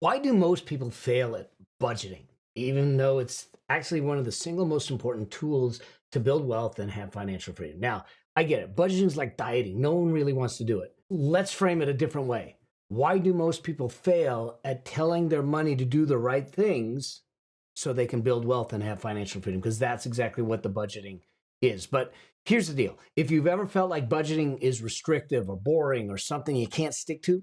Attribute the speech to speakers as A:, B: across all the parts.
A: Why do most people fail at budgeting, even though it's actually one of the single most important tools to build wealth and have financial freedom? Now, I get it. Budgeting is like dieting. No one really wants to do it. Let's frame it a different way. Why do most people fail at telling their money to do the right things so they can build wealth and have financial freedom? Because that's exactly what the budgeting is. But here's the deal. If you've ever felt like budgeting is restrictive or boring or something you can't stick to,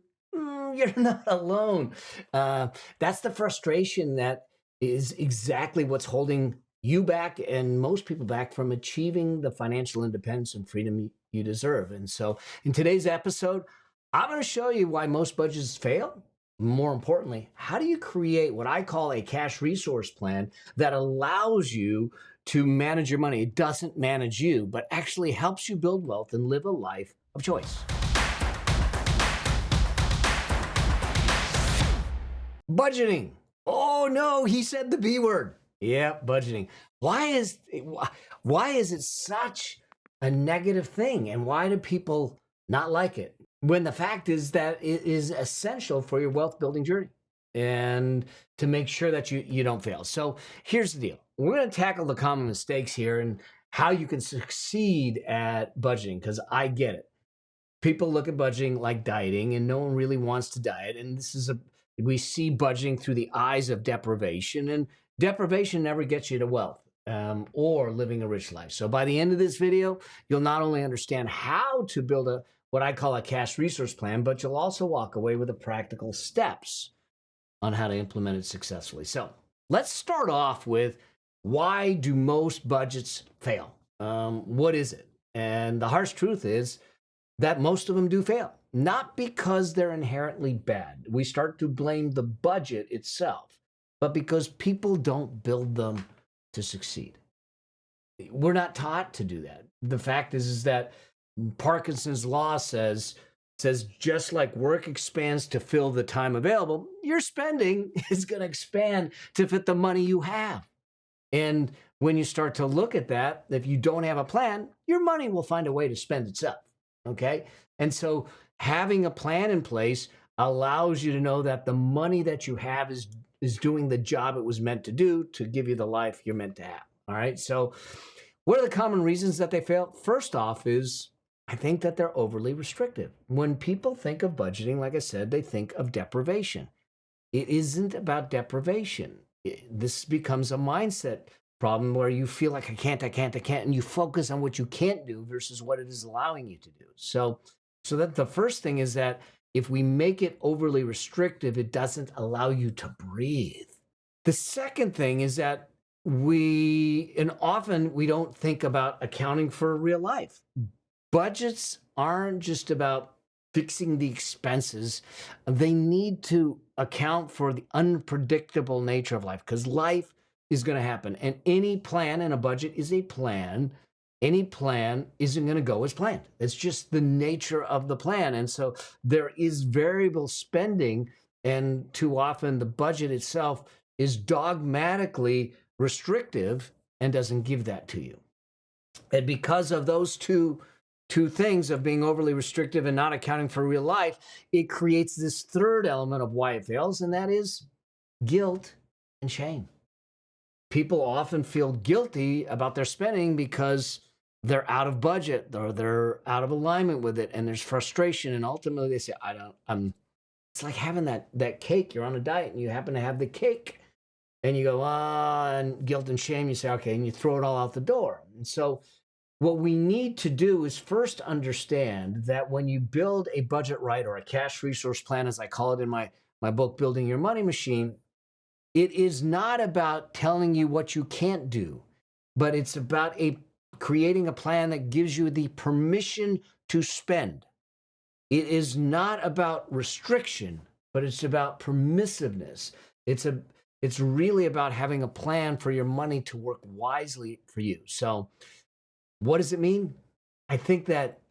A: you're not alone. Uh, that's the frustration that is exactly what's holding you back and most people back from achieving the financial independence and freedom you deserve. And so, in today's episode, I'm going to show you why most budgets fail. More importantly, how do you create what I call a cash resource plan that allows you to manage your money? It doesn't manage you, but actually helps you build wealth and live a life of choice. Budgeting. Oh no, he said the B word. Yeah, budgeting. Why is it such a negative thing and why do people not like it? When the fact is that it is essential for your wealth building journey and to make sure that you don't fail. So, here's the deal. We're going to tackle the common mistakes here and how you can succeed at budgeting because I get it. People look at budgeting like dieting and no one really wants to diet, and we see budgeting through the eyes of deprivation, and deprivation never gets you to wealth or living a rich life. So by the end of this video, you'll not only understand how to build what I call a cash resource plan, but you'll also walk away with the practical steps on how to implement it successfully. So let's start off with, why do most budgets fail? What is it? And the harsh truth is that most of them do fail, not because they're inherently bad. We start to blame the budget itself, but because people don't build them to succeed. We're not taught to do that. The fact is that Parkinson's law says just like work expands to fill the time available, your spending is going to expand to fit the money you have. And when you start to look at that, if you don't have a plan, your money will find a way to spend itself. Okay. And so having a plan in place allows you to know that the money that you have is doing the job it was meant to do to give you the life you're meant to have. All right. So what are the common reasons that they fail? First off is, I think that they're overly restrictive. When people think of budgeting, like I said, they think of deprivation. It isn't about deprivation. This becomes a mindset problem where you feel like I can't, and you focus on what you can't do versus what it is allowing you to do. So that the first thing is that if we make it overly restrictive, it doesn't allow you to breathe. The second thing is that often we don't think about accounting for real life. Budgets aren't just about fixing the expenses. They need to account for the unpredictable nature of life because life is going to happen. And any plan in a budget is a plan. Any plan isn't going to go as planned. It's just the nature of the plan. And so there is variable spending. And too often the budget itself is dogmatically restrictive and doesn't give that to you. And because of those two things of being overly restrictive and not accounting for real life, it creates this third element of why it fails, and that is guilt and shame. People often feel guilty about their spending because they're out of budget or they're out of alignment with it, and there's frustration, and ultimately they say, it's like having that cake. You're on a diet and you happen to have the cake and you go, and guilt and shame, you say, okay, and you throw it all out the door. And so what we need to do is first understand that when you build a budget right, or a cash resource plan, as I call it in my book, Building Your Money Machine, it is not about telling you what you can't do, but it's about creating a plan that gives you the permission to spend. It is not about restriction, but it's about permissiveness. It's really about having a plan for your money to work wisely for you. So what does it mean? I think that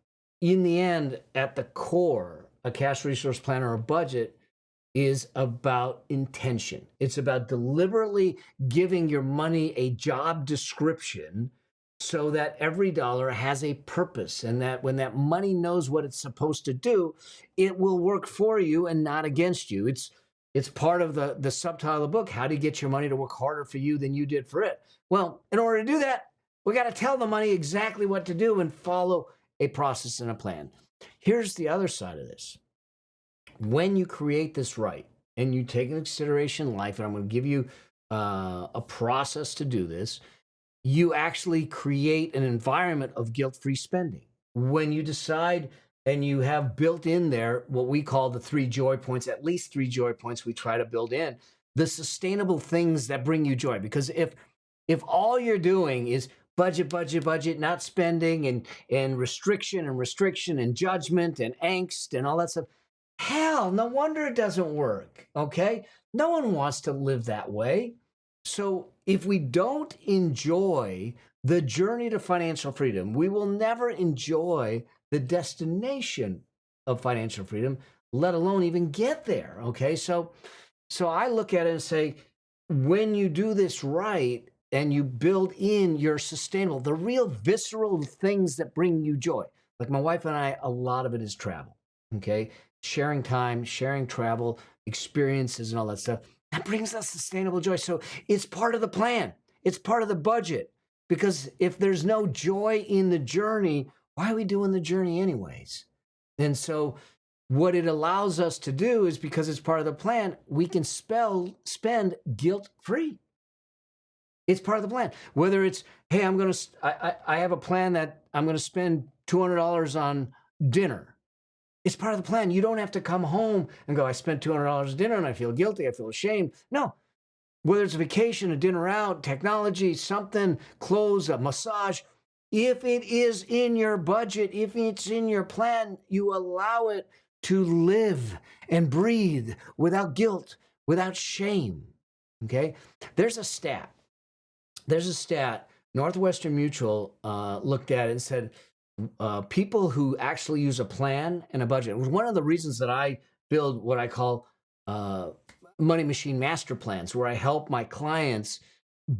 A: in the end, at the core, a cash resource plan or a budget is about intention. It's about deliberately giving your money a job description so that every dollar has a purpose, and that when that money knows what it's supposed to do, it will work for you and not against you. It's part of the subtitle of the book. How do you get your money to work harder for you than you did for it? Well, in order to do that, we got to tell the money exactly what to do and follow a process and a plan. Here's the other side of this. When you create this right and you take into consideration life, and I'm going to give you a process to do this, you actually create an environment of guilt-free spending. When you decide and you have built in there what we call the 3 joy points, at least 3 joy points we try to build in, the sustainable things that bring you joy. Because if all you're doing is budget, budget, budget, not spending, and restriction and judgment and angst and all that stuff, hell, no wonder it doesn't work. Okay? No one wants to live that way. So if we don't enjoy the journey to financial freedom, we will never enjoy the destination of financial freedom, let alone even get there. Okay. So I look at it and say, when you do this right and you build in your sustainable, the real visceral things that bring you joy, like my wife and I, a lot of it is travel. Okay. Sharing time, sharing travel, experiences, and all that stuff. That brings us sustainable joy. So it's part of the plan. It's part of the budget. Because if there's no joy in the journey, why are we doing the journey anyways? And so what it allows us to do is, because it's part of the plan, we can spend guilt-free. It's part of the plan. Whether it's, hey, I have a plan that I'm going to spend $200 on dinner. It's part of the plan. You don't have to come home and go, I spent $200 on dinner and I feel guilty. I feel ashamed. No. Whether it's a vacation, a dinner out, technology, something, clothes, a massage, if it is in your budget, if it's in your plan, you allow it to live and breathe without guilt, without shame. Okay? There's a stat. Northwestern Mutual looked at it and said, people who actually use a plan and a budget. It was one of the reasons that I build what I call money machine master plans, where I help my clients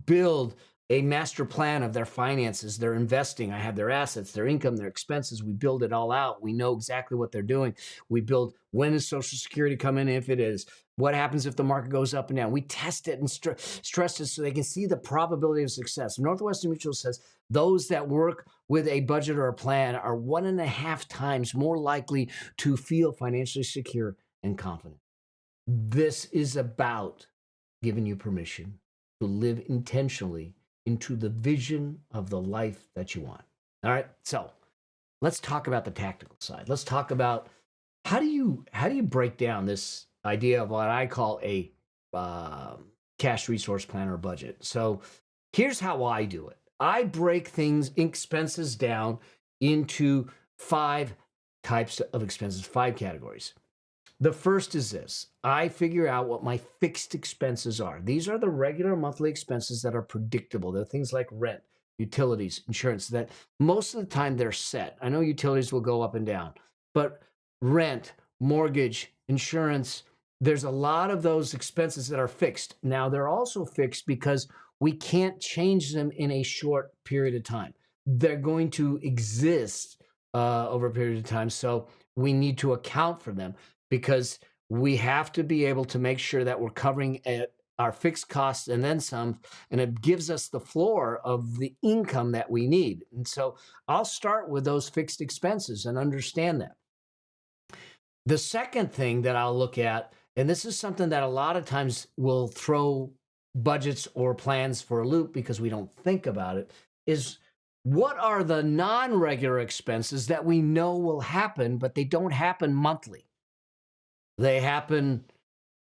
A: build a master plan of their finances, their investing. I have their assets, their income, their expenses. We build it all out. We know exactly what they're doing. We build, when does Social Security come in, if it is? What happens if the market goes up and down? We test it and stress it so they can see the probability of success. Northwestern Mutual says those that work with a budget or a plan are 1.5 times more likely to feel financially secure and confident. This is about giving you permission to live intentionally into the vision of the life that you want. All right. So let's talk about the tactical side. Let's talk about how do you break down this idea of what I call a cash resource plan or budget. So here's how I do it. I break expenses down into 5 types of expenses, 5 categories. The first is this. I figure out what my fixed expenses are. These are the regular monthly expenses that are predictable. They're things like rent, utilities, insurance, that most of the time they're set. I know utilities will go up and down, but rent, mortgage, insurance, there's a lot of those expenses that are fixed. Now, they're also fixed because we can't change them in a short period of time. They're going to exist over a period of time, so we need to account for them, because we have to be able to make sure that we're covering our fixed costs and then some, and it gives us the floor of the income that we need. And so I'll start with those fixed expenses and understand that. The second thing that I'll look at, and this is something that a lot of times will throw budgets or plans for a loop because we don't think about it, is what are the non-regular expenses that we know will happen, but they don't happen monthly? They happen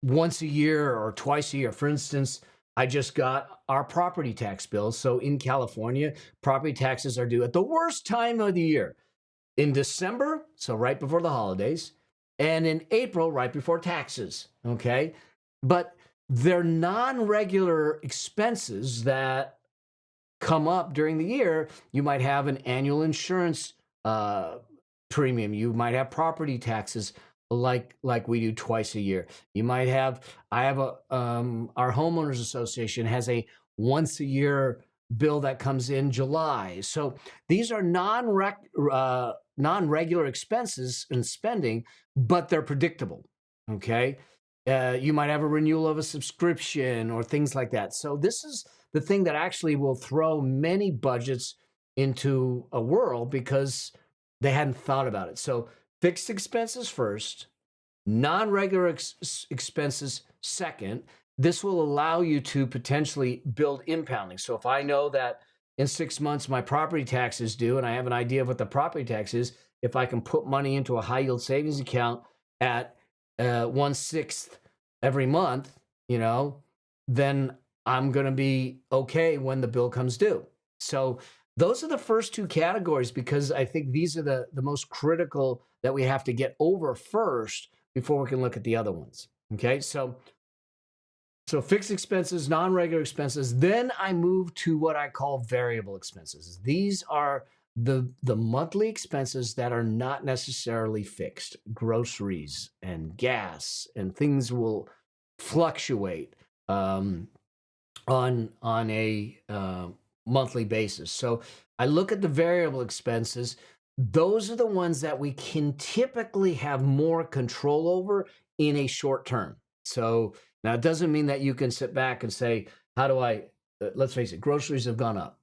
A: once a year or twice a year. For instance, I just got our property tax bill. So in California, property taxes are due at the worst time of the year. In December, so right before the holidays, and in April, right before taxes, okay? But they're non-regular expenses that come up during the year. You might have an annual insurance premium. You might have property taxes like we do twice a year. You might have, our homeowners association has a once a year bill that comes in July. So these are non-regular expenses and spending, but they're predictable. Okay. You might have a renewal of a subscription or things like that. So this is the thing that actually will throw many budgets into a whirl because they hadn't thought about it. So fixed expenses first, non-regular expenses second. This will allow you to potentially build impounding. So if I know that in 6 months my property tax is due and I have an idea of what the property tax is, if I can put money into a high yield savings account at 1/6 every month, then I'm going to be okay when the bill comes due. So those are the first two categories because I think these are the most critical that we have to get over first before we can look at the other ones. Okay, so fixed expenses, non-regular expenses. Then I move to what I call variable expenses. These are the monthly expenses that are not necessarily fixed. Groceries and gas and things will fluctuate on a monthly basis. So I look at the variable expenses. Those are the ones that we can typically have more control over in a short term. So now it doesn't mean that you can sit back and say, how do I, let's face it, groceries have gone up.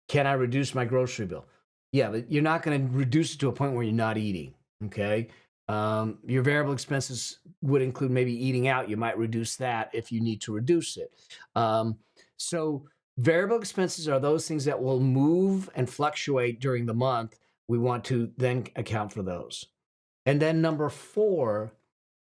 A: Can I reduce my grocery bill? Yeah, but you're not going to reduce it to a point where you're not eating. Okay. Your variable expenses would include maybe eating out. You might reduce that if you need to reduce it. So variable expenses are those things that will move and fluctuate during the month. We want to then account for those. And then number 4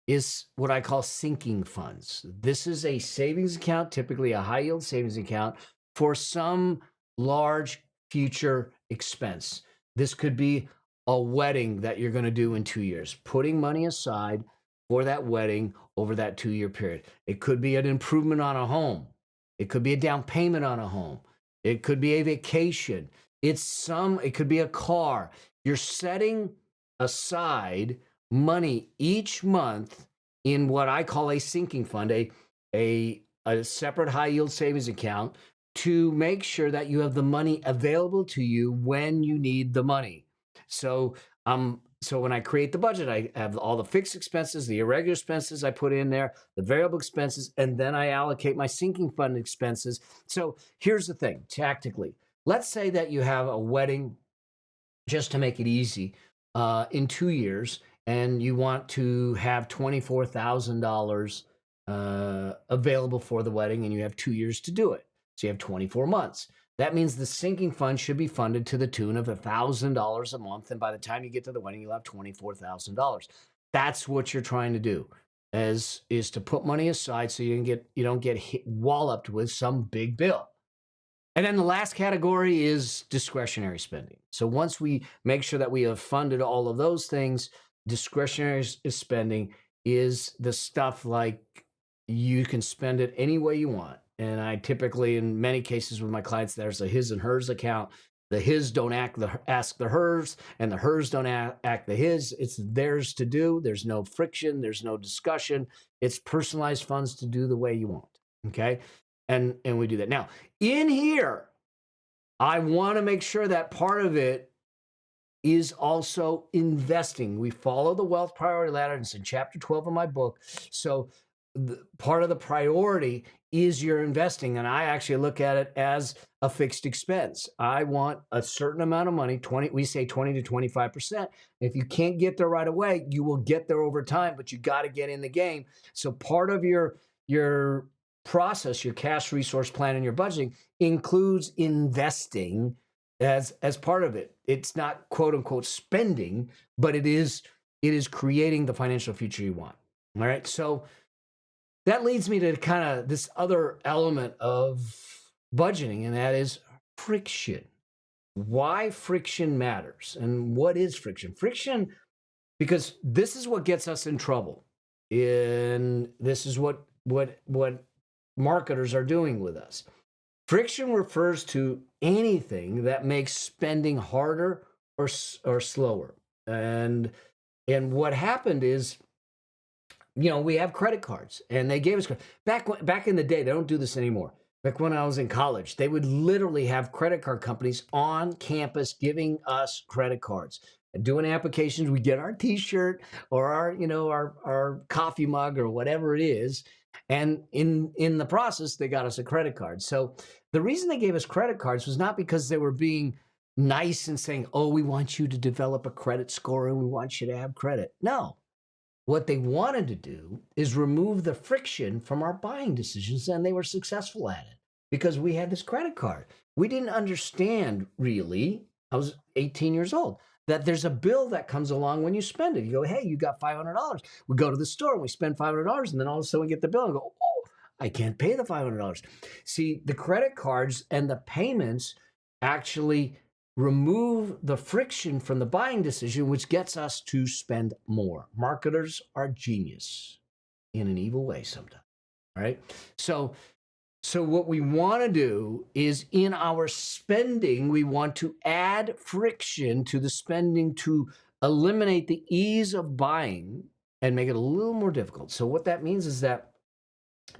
A: is what I call sinking funds. This is a savings account, typically a high yield savings account for some large future expense. This could be a wedding that you're going to do in 2 years, putting money aside for that wedding over that 2-year period. It could be an improvement on a home. It could be a down payment on a home. It could be a vacation. It could be a car. You're setting aside money each month in what I call a sinking fund, a separate high yield savings account to make sure that you have the money available to you when you need the money. So when I create the budget, I have all the fixed expenses, the irregular expenses I put in there, the variable expenses, and then I allocate my sinking fund expenses. So here's the thing, tactically. Let's say that you have a wedding, just to make it easy, in 2 years, and you want to have $24,000 available for the wedding, and you have 2 years to do it. So you have 24 months. That means the sinking fund should be funded to the tune of $1,000 a month. And by the time you get to the wedding, you'll have $24,000. That's what you're trying to do, is to put money aside so you don't get walloped with some big bill. And then the last category is discretionary spending. So once we make sure that we have funded all of those things, discretionary spending is the stuff like you can spend it any way you want. And I typically, in many cases with my clients, there's a his and hers account. The his don't ask the hers, and the hers don't act the his. It's theirs to do. There's no friction. There's no discussion. It's personalized funds to do the way you want. Okay. And we do that. Now, in here, I want to make sure that part of it is also investing. We follow the wealth priority ladder. It's in chapter 12 of my book. So part of the priority is your investing. And I actually look at it as a fixed expense. I want a certain amount of money, we say 20 to 25%. If you can't get there right away, you will get there over time, but you got to get in the game. So part of your process, your cash resource plan and your budgeting includes investing as part of it. It's not quote unquote spending, but it is creating the financial future you want. All right. So that leads me to kind of this other element of budgeting, and that is friction. Why friction matters and what is friction? Friction, because this is what gets us in trouble. And this is what marketers are doing with us. Friction refers to anything that makes spending harder or slower. And what happened is, we have credit cards, and they gave us back in the day. They don't do this anymore. Back when I was in college, they would literally have credit card companies on campus giving us credit cards. doing applications. We get our T-shirt or our coffee mug or whatever it is, and in the process, they got us a credit card. So the reason they gave us credit cards was not because they were being nice and saying, "Oh, we want you to develop a credit score and we want you to have credit." No, what they wanted to do is remove the friction from our buying decisions, and they were successful at it because we had this credit card. We didn't understand really, I was 18 years old, that there's a bill that comes along when you spend it. You go, hey, you got $500. We go to the store and we spend $500, and then all of a sudden we get the bill and go, oh, I can't pay the $500. See, the credit cards and the payments actually remove the friction from the buying decision, which gets us to spend more. Marketers are genius in an evil way sometimes, right? So what we want to do is in our spending, we want to add friction to the spending to eliminate the ease of buying and make it a little more difficult. So what that means is that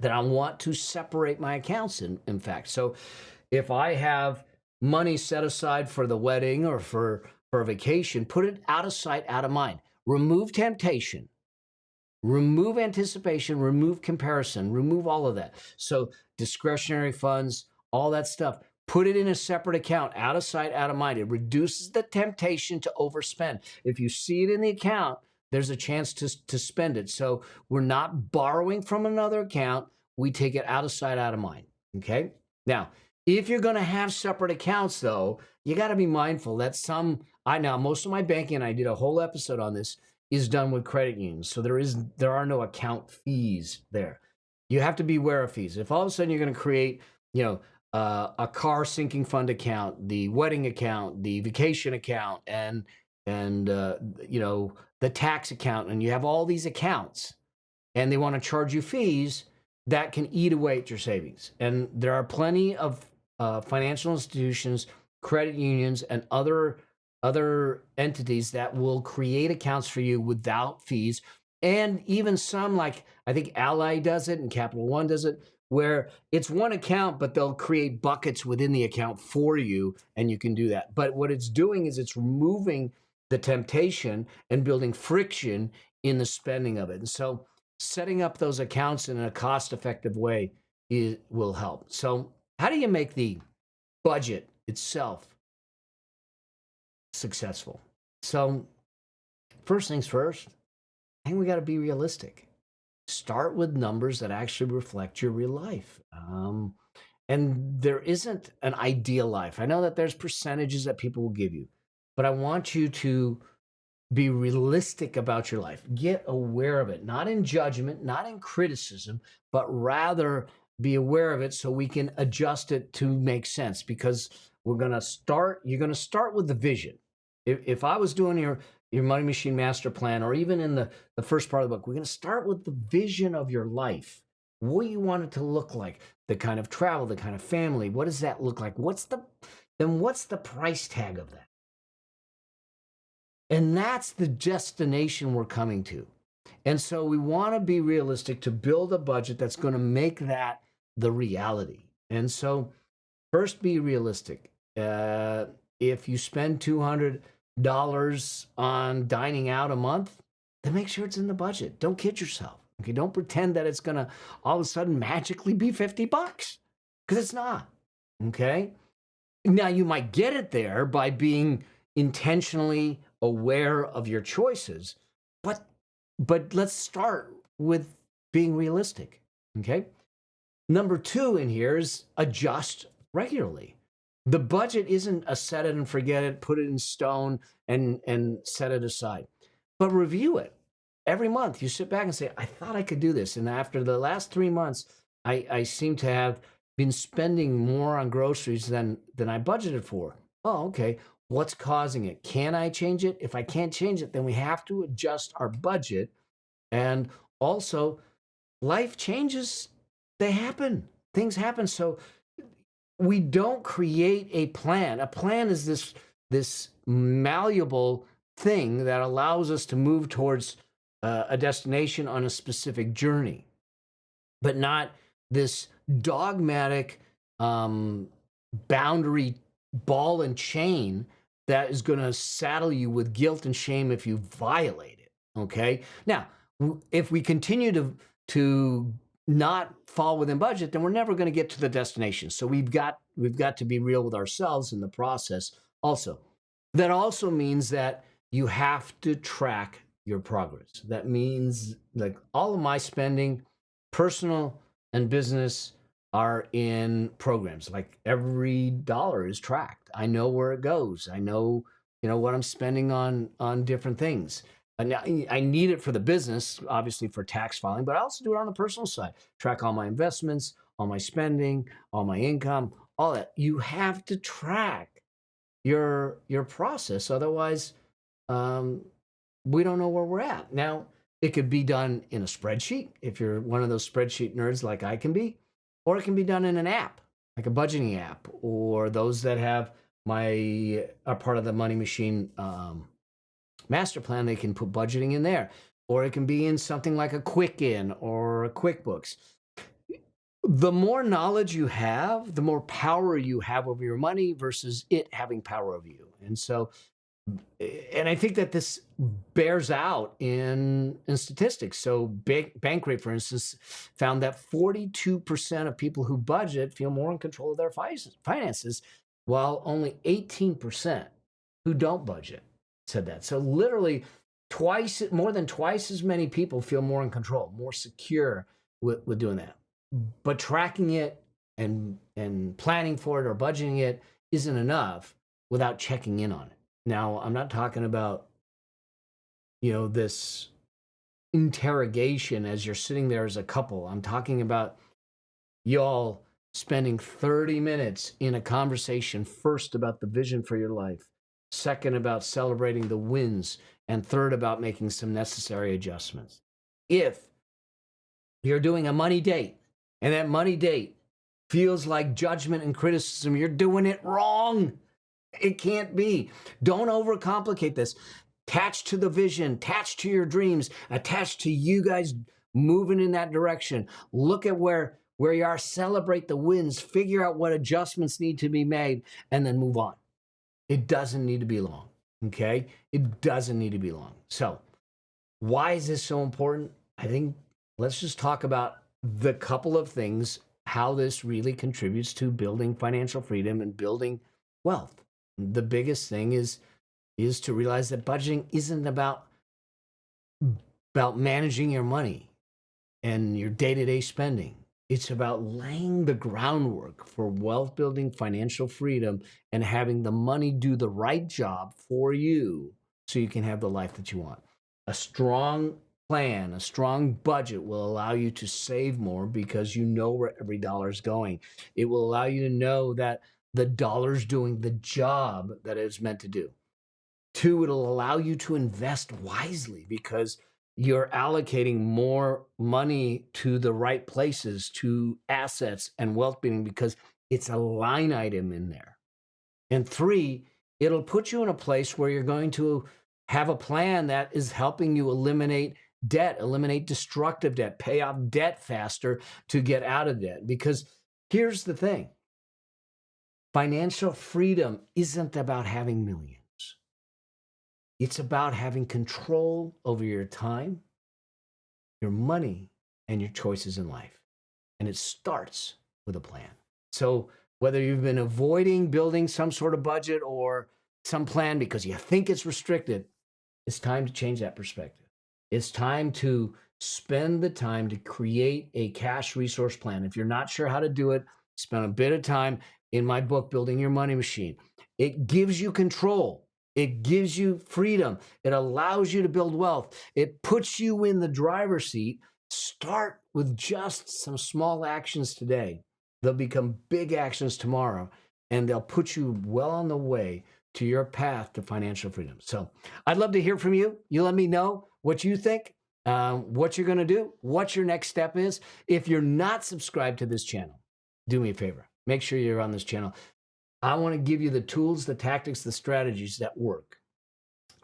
A: I want to separate my accounts, in fact. So if I have money set aside for the wedding or for a vacation, put it out of sight, out of mind. Remove temptation, remove anticipation, remove comparison, remove all of that. So discretionary funds, all that stuff, put it in a separate account, out of sight, out of mind. It reduces the temptation to overspend. If you see it in the account, there's a chance to spend it. So we're not borrowing from another account. We take it out of sight, out of mind. Okay? Now, if you're going to have separate accounts, though, you got to be mindful that most of my banking, and I did a whole episode on this, is done with credit unions. So there are no account fees there. You have to be aware of fees. If all of a sudden you're going to create, a car sinking fund account, the wedding account, the vacation account, and the tax account, and you have all these accounts, and they want to charge you fees, that can eat away at your savings. And there are plenty of financial institutions, credit unions, and other entities that will create accounts for you without fees. And even some, like I think Ally does it and Capital One does it, where it's one account, but they'll create buckets within the account for you, and you can do that. But what it's doing is it's removing the temptation and building friction in the spending of it. And so setting up those accounts in a cost-effective way will help. So how do you make the budget itself successful? So first things first, I think we got to be realistic. Start with numbers that actually reflect your real life. And there isn't an ideal life. I know that there's percentages that people will give you, but I want you to be realistic about your life. Get aware of it, not in judgment, not in criticism, but rather be aware of it so we can adjust it to make sense, because you're going to start with the vision. If I was doing your Money Machine Master Plan, or even in the first part of the book, we're going to start with the vision of your life. What do you want it to look like? The kind of travel, the kind of family. What does that look like? What's the price tag of that? And that's the destination we're coming to. And so we want to be realistic to build a budget that's going to make that the reality. And so first, be realistic. If you spend $200 on dining out a month, then make sure it's in the budget. Don't kid yourself. Okay, don't pretend that it's going to all of a sudden magically be $50, because it's not. Okay? Now, you might get it there by being intentionally aware of your choices, but let's start with being realistic. Okay? Number 2 in here is adjust regularly. The budget isn't a set it and forget it, put it in stone and set it aside, but review it. Every month you sit back and say, I thought I could do this. And after the last 3 months, I seem to have been spending more on groceries than I budgeted for. Oh, okay. What's causing it? Can I change it? If I can't change it, then we have to adjust our budget. And also, life changes. They happen. Things happen. So we don't create a plan. A plan is this malleable thing that allows us to move towards a destination on a specific journey, but not this dogmatic boundary ball and chain that is going to saddle you with guilt and shame if you violate it. Okay. Now, if we continue to not fall within budget, then we're never going to get to the destination. So we've got to be real with ourselves in the process also. That also means that you have to track your progress. That means like all of my spending, personal and business, are in programs. Like every dollar is tracked. I know where it goes. I know, what I'm spending on different things. And I need it for the business, obviously for tax filing, but I also do it on the personal side. Track all my investments, all my spending, all my income, all that. You have to track your process. Otherwise, um, we don't know where we're at. Now, it could be done in a spreadsheet if you're one of those spreadsheet nerds like I can be, or it can be done in an app, like a budgeting app, or those that are part of the Money Machine master plan, they can put budgeting in there, or it can be in something like a Quicken or a QuickBooks. The more knowledge you have, the more power you have over your money versus it having power over you. And I think that this bears out in statistics. So Bankrate, for instance, found that 42% of people who budget feel more in control of their finances, while only 18% who don't budget said that. So literally more than twice as many people feel more in control, more secure with doing that. But tracking it and planning for it or budgeting it isn't enough without checking in on it. Now, I'm not talking about, this interrogation as you're sitting there as a couple. I'm talking about y'all spending 30 minutes in a conversation, first about the vision for your life, second about celebrating the wins, and third about making some necessary adjustments. If you're doing a money date and that money date feels like judgment and criticism, you're doing it wrong. It can't be. Don't overcomplicate this. Attach to the vision, attach to your dreams, attach to you guys moving in that direction. Look at where you are, celebrate the wins, figure out what adjustments need to be made, and then move on. It doesn't need to be long, okay? It doesn't need to be long. So why is this so important? I think let's just talk about the couple of things, how this really contributes to building financial freedom and building wealth. The biggest thing is to realize that budgeting isn't about managing your money and your day-to-day spending. It's about laying the groundwork for wealth building, financial freedom, and having the money do the right job for you so you can have the life that you want. A strong plan, a strong budget will allow you to save more because you know where every dollar is going. It will allow you to know that the dollar's doing the job that it's meant to do. 2, it'll allow you to invest wisely because you're allocating more money to the right places, to assets and wealth building, because it's a line item in there. And 3, it'll put you in a place where you're going to have a plan that is helping you eliminate debt, eliminate destructive debt, pay off debt faster to get out of debt. Because here's the thing. Financial freedom isn't about having millions. It's about having control over your time, your money, and your choices in life. And it starts with a plan. So whether you've been avoiding building some sort of budget or some plan because you think it's restricted, it's time to change that perspective. It's time to spend the time to create a cash resource plan. If you're not sure how to do it, spend a bit of time in my book, Building Your Money Machine. It gives you control. It gives you freedom. It allows you to build wealth. It puts you in the driver's seat. Start with just some small actions today. They'll become big actions tomorrow, and they'll put you well on the way to your path to financial freedom. So I'd love to hear from you. You let me know what you think, what you're going to do, what your next step is. If you're not subscribed to this channel, do me a favor. Make sure you're on this channel. I want to give you the tools, the tactics, the strategies that work.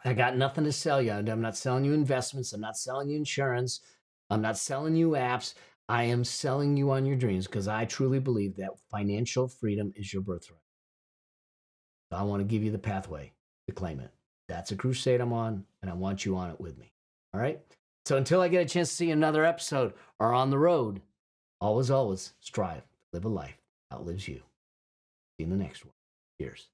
A: I got nothing to sell you. I'm not selling you investments. I'm not selling you insurance. I'm not selling you apps. I am selling you on your dreams because I truly believe that financial freedom is your birthright. So I want to give you the pathway. to claim it. That's a crusade I'm on, and I want you on it with me. All right? So until I get a chance to see another episode or on the road, always strive to live a life that outlives you. See you in the next one. Cheers.